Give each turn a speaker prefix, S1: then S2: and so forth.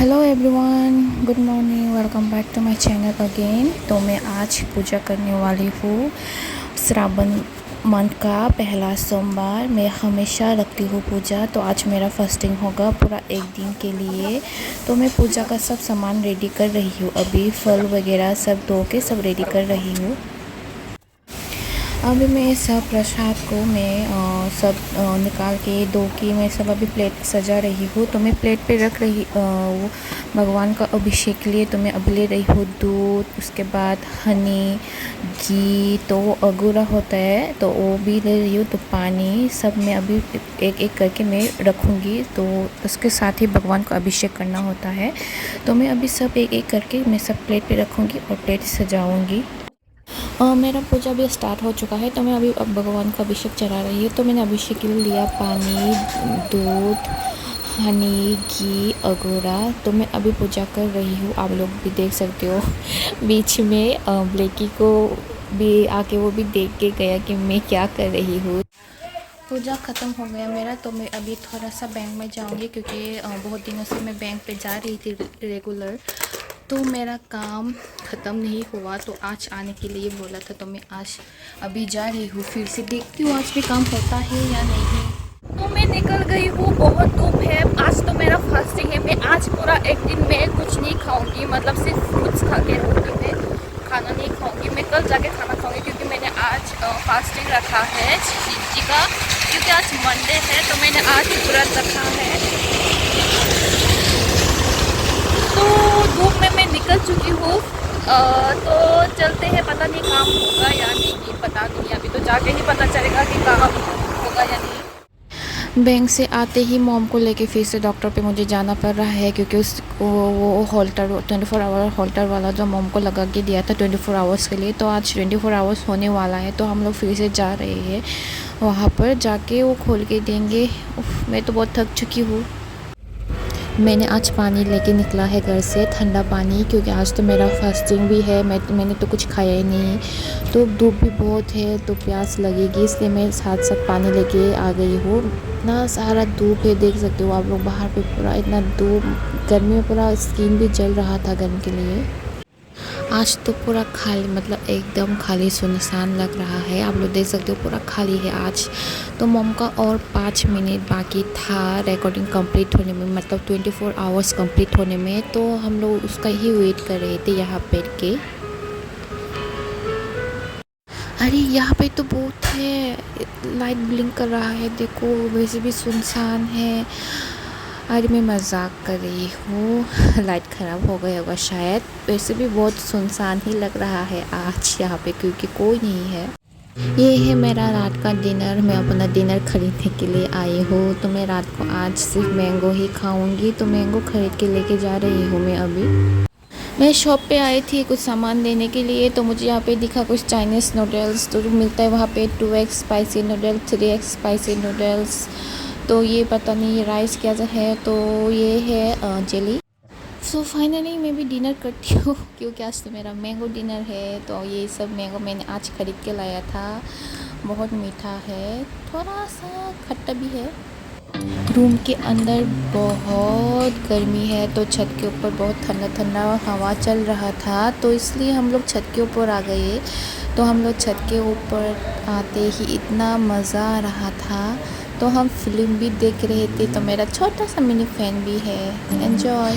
S1: Hello everyone, good morning, welcome back to my channel again. तो मैं आज पूजा करने वाली हूँ। श्रावण मंथ का पहला सोमवार मैं हमेशा रखती हूँ पूजा। तो आज मेरा फास्टिंग होगा पूरा एक दिन के लिए। तो मैं पूजा का सब सामान रेडी कर रही हूँ। अभी फल वगैरह सब धो के सब रेडी कर रही हूँ। अभी मैं सब प्रसाद को सब निकाल के धो के मैं सब अभी प्लेट सजा रही हूँ। तो मैं प्लेट पे रख रही वो भगवान का अभिषेक के लिए। तो मैं अभी ले रही हूँ दूध, उसके बाद हनी, घी, तो वो अगूरा होता है तो वो भी ले रही हूँ। तो पानी सब मैं अभी एक एक करके मैं रखूँगी। तो उसके साथ ही भगवान को अभिषेक करना होता है। तो मैं अभी सब एक एक करके मैं सब प्लेट पे रखूँगी और प्लेट सजाऊँगी। मेरा पूजा भी स्टार्ट हो चुका है। तो मैं अभी अब भगवान का अभिषेक चढ़ा रही हूँ। तो मैंने अभिषेक के लिए लिया पानी, दूध, हनी, घी, अगोरा। तो मैं अभी पूजा कर रही हूँ। आप लोग भी देख सकते हो बीच में ब्लैकी को भी आके वो भी देख के गया कि मैं क्या कर रही हूँ। पूजा ख़त्म हो गया मेरा। तो मैं अभी थोड़ा सा बैंक में जाऊंगी क्योंकि बहुत दिनों से मैं बैंक पे जा रही थी रेगुलर। तो मेरा काम ख़त्म नहीं हुआ तो आज आने के लिए बोला था। तो मैं आज अभी जा रही हूँ, फिर से देखती हूँ आज भी काम होता है या नहीं। तो मैं निकल गई हूँ, बहुत धूप है। आज तो मेरा फास्टिंग है। मैं आज पूरा एक दिन में कुछ नहीं खाऊंगी, मतलब सिर्फ फ्रूट्स खा के रहूँगी। मैं खाना नहीं खाऊंगी। मैं कल जाके खाना खाऊंगी क्योंकि मैंने आज फास्टिंग रखा है शिव जी का। क्योंकि आज मंडे है तो मैंने आज व्रत रखा है। तो धूप में मैं निकल चुकी हूँ। तो चलते हैं, पता नहीं काम होगा या नहीं, पता नहीं। अभी तो जाके ही पता चलेगा कि काम होगा या नहीं। बैंक से आते ही मॉम को लेके फिर से डॉक्टर पे मुझे जाना पड़ रहा है क्योंकि उसको वो होल्टर 24 आवर होल्टर वाला जो मॉम को लगा के दिया था 24 आवर्स के लिए। तो आज 24 आवर्स होने वाला है। तो हम लोग फिर से जा रहे हैं वहाँ पर। जाके वो खोल के देंगे। मैं तो बहुत थक चुकी हूँ। मैंने आज पानी लेके निकला है घर से, ठंडा पानी, क्योंकि आज तो मेरा फास्टिंग भी है। मैंने तो कुछ खाया ही नहीं। तो धूप भी बहुत है तो प्यास लगेगी, इसलिए मैं साथ साथ पानी लेके आ गई हूँ। इतना सारा धूप है, देख सकते हो आप लोग बाहर पे। पूरा इतना धूप, गर्मी में पूरा स्किन भी जल रहा था गर्मी के लिए। आज तो पूरा खाली, मतलब एकदम खाली सुनसान लग रहा है। आप लोग देख सकते हो पूरा खाली है आज। तो मॉम का और 5 मिनट बाकी था रिकॉर्डिंग कंप्लीट होने में, मतलब 24 आवर्स कंप्लीट होने में। तो हम लोग उसका ही वेट कर रहे थे यहाँ बैठ के। अरे यहाँ पे तो बहुत है, लाइट ब्लिंक कर रहा है, देखो। वैसे भी सुनसान है। अरे मैं मजाक कर रही हूँ, लाइट ख़राब हो गया होगा शायद। वैसे भी बहुत सुनसान ही लग रहा है आज यहाँ पे क्योंकि कोई नहीं है। ये है मेरा रात का डिनर। मैं अपना डिनर खरीदने के लिए आई हूँ। तो मैं रात को आज सिर्फ मैंगो ही खाऊंगी। तो मैंगो खरीद के लेके जा रही हूँ मैं अभी। मैं शॉप पे आई थी कुछ सामान लेने के लिए। तो मुझे यहाँ पे दिखा कुछ चाइनीज़ नूडल्स तो जो मिलता है वहाँ पे 2x spicy noodles, 3x spicy noodles. तो ये पता नहीं ये राइस क्या है। तो ये है जेली। सो फाइनली मैं भी डिनर करती हूँ क्योंकि आज तो मेरा मैंगो डिनर है। तो ये सब मैंगो मैंने आज खरीद के लाया था। बहुत मीठा है, थोड़ा सा खट्टा भी है। रूम के अंदर बहुत गर्मी है तो छत के ऊपर बहुत ठंडा ठंडा हवा चल रहा था। तो इसलिए हम लोग छत के ऊपर आ गए। तो हम लोग छत के ऊपर आते ही इतना मज़ा आ रहा था। तो हम फिल्म भी देख रहे थे। तो मेरा छोटा सा मिनी फैन भी है। एंजॉय।